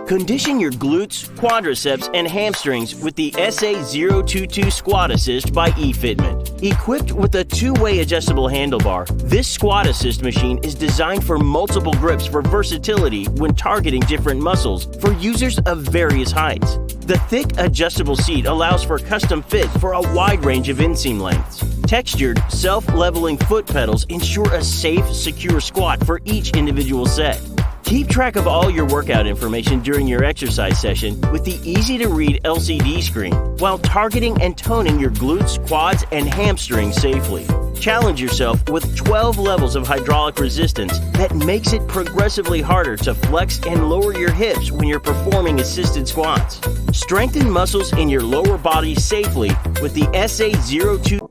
Condition your glutes, quadriceps, and hamstrings with the SA022 Squat Assist by eFitment. Equipped with a two-way adjustable handlebar, this Squat Assist machine is designed for multiple grips for versatility when targeting different muscles for users of various heights. The thick adjustable seat allows for custom fit for a wide range of inseam lengths. Textured, self-leveling foot pedals ensure a safe, secure squat for each individual set. Keep track of all your workout information during your exercise session with the easy-to-read LCD screen while targeting and toning your glutes, quads, and hamstrings safely. Challenge yourself with 12 levels of hydraulic resistance that makes it progressively harder to flex and lower your hips when you're performing assisted squats. Strengthen muscles in your lower body safely with the SA02.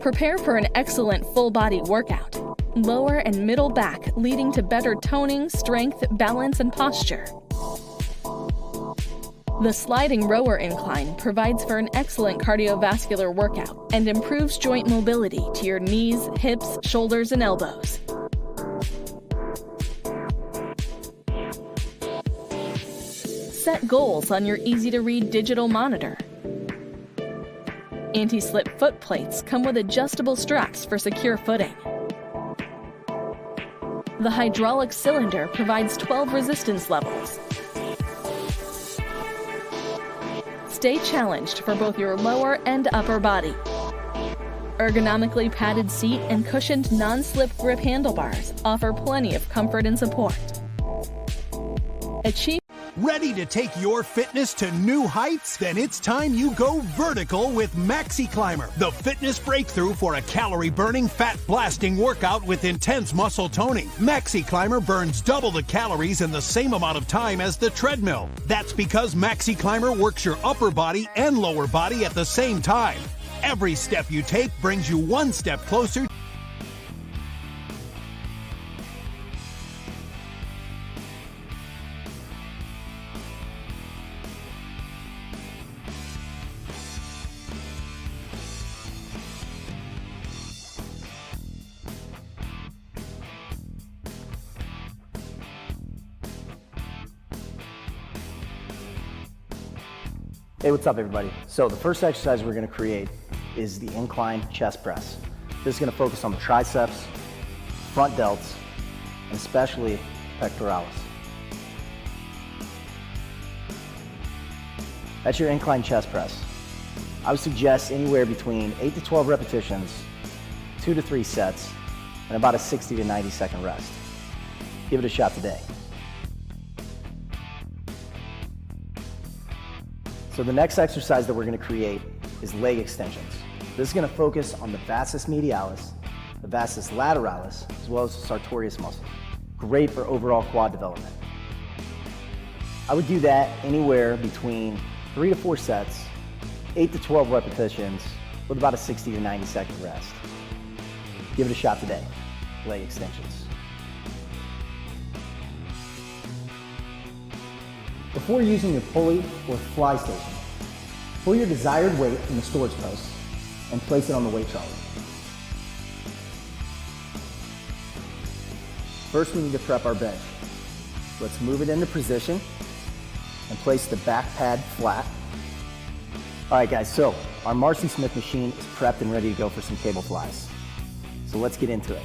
Prepare for an excellent full-body workout. Lower and middle back, leading to better toning, strength, balance, and posture. The sliding rower incline provides for an excellent cardiovascular workout and improves joint mobility to your knees, hips, shoulders, and elbows. Set goals on your easy-to-read digital monitor. Anti-slip foot plates come with adjustable straps for secure footing. The hydraulic cylinder provides 12 resistance levels. Stay challenged for both your lower and upper body. Ergonomically padded seat and cushioned non-slip grip handlebars offer plenty of comfort and support. Ready to take your fitness to new heights? Then it's time you go vertical with Maxi Climber, the fitness breakthrough for a calorie-burning, fat-blasting workout with intense muscle toning. Maxi Climber burns double the calories in the same amount of time as the treadmill. That's because Maxi Climber works your upper body and lower body at the same time. Every step you take brings you one step closer. Hey, what's up everybody? So the first exercise we're going to create is the incline chest press. This is going to focus on the triceps, front delts, and especially pectoralis. That's your incline chest press. I would suggest anywhere between 8 to 12 repetitions, 2 to 3 sets, and about a 60 to 90 second rest. Give it a shot today. So the next exercise that we're going to create is leg extensions. This is going to focus on the vastus medialis, the vastus lateralis, as well as the sartorius muscle. Great for overall quad development. I would do that anywhere between 3 to 4 sets, 8 to 12 repetitions, with about a 60 to 90 second rest. Give it a shot today. Leg extensions. Before using your pulley or fly station, pull your desired weight from the storage post and place it on the weight trolley. First, we need to prep our bench. Let's move it into position and place the back pad flat. All right guys, so our Maxi Smith machine is prepped and ready to go for some cable flies. So let's get into it.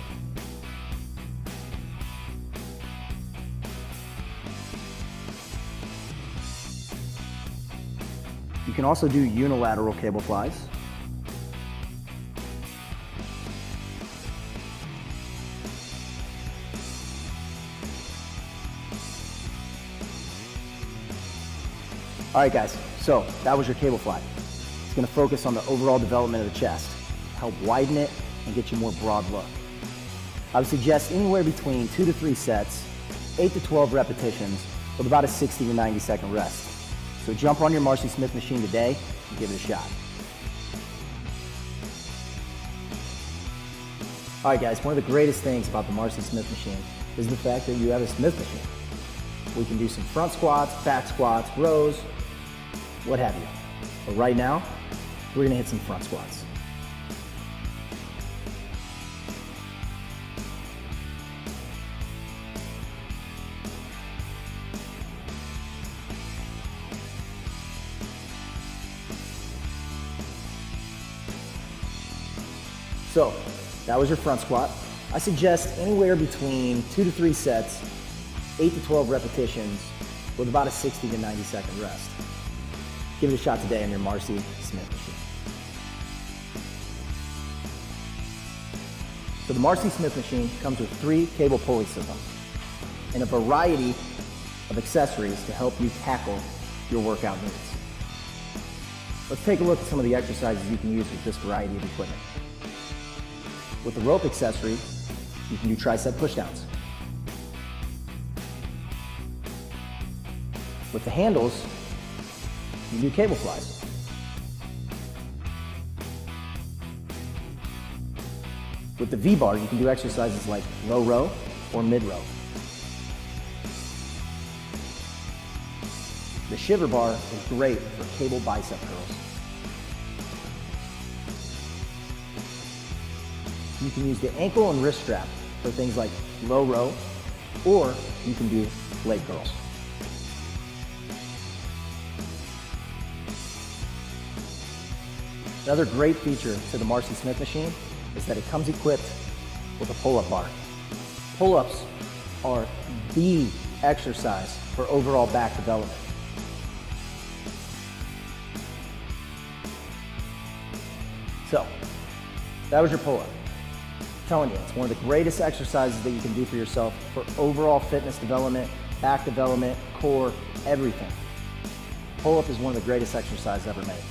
You can also do unilateral cable flies. All right guys, so that was your cable fly. It's going to focus on the overall development of the chest, help widen it and get you a more broad look. I would suggest anywhere between 2 to 3 sets, 8 to 12 repetitions with about a 60 to 90 second rest. So jump on your Maxi Smith machine today and give it a shot. All right guys, one of the greatest things about the Maxi Smith machine is the fact that you have a Smith machine. We can do some front squats, back squats, rows, what have you. But right now, we're gonna hit some front squats. So, that was your front squat. I suggest anywhere between 2 to 3 sets, 8 to 12 repetitions, with about a 60 to 90 second rest. Give it a shot today on your Maxi Smith machine. So the Maxi Smith machine comes with 3 cable pulley systems and a variety of accessories to help you tackle your workout needs. Let's take a look at some of the exercises you can use with this variety of equipment. With the rope accessory, you can do tricep pushdowns. With the handles, you can do cable flies. With the V-bar, you can do exercises like low row or mid row. The shiver bar is great for cable bicep curls. You can use the ankle and wrist strap for things like low row, or you can do leg curls. Another great feature to the Maxi Smith machine is that it comes equipped with a pull-up bar. Pull-ups are the exercise for overall back development. So, that was your pull-up. I'm telling you, it's one of the greatest exercises that you can do for yourself for overall fitness development, back development, core, everything. Pull-up is one of the greatest exercises ever made.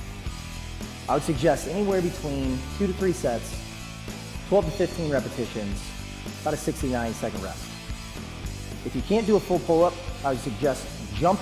I would suggest anywhere between 2 to 3 sets, 12 to 15 repetitions, about a 60 to 90 second rest. If you can't do a full pull-up, I would suggest